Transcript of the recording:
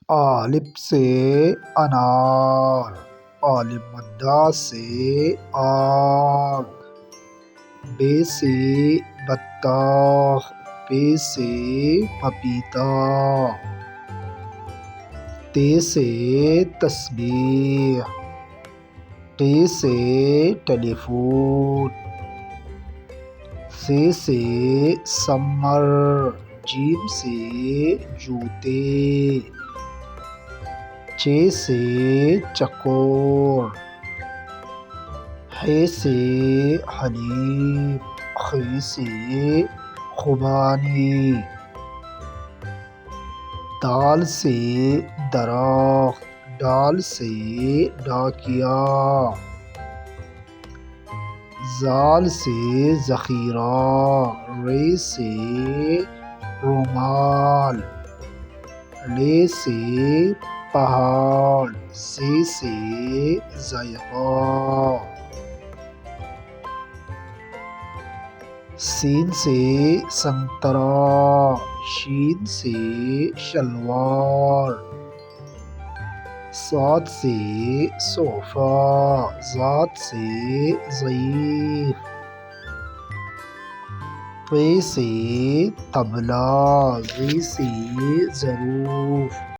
الف سے انار، الف مدہ سے آگ، بے سے بطخ، پے سے پپیتا، تے سے تسبیح، ٹے سے ٹیلی فون، سے سمر، جیم سے جوتے، چے سے چکور، حے سے حلیم، خے سے خوبانی، دال سے درخت، ڈال سے ڈاکیا، ذال سے ذخیرہ، رے سے رومال، لے سے پہاڑ، زے سے ذائقہ، سین سے سنترا، شین سے شلوار، صاد سے صوفہ، ضاد سے ضعیف، طے سے طبلہ، ظے سے ظروف۔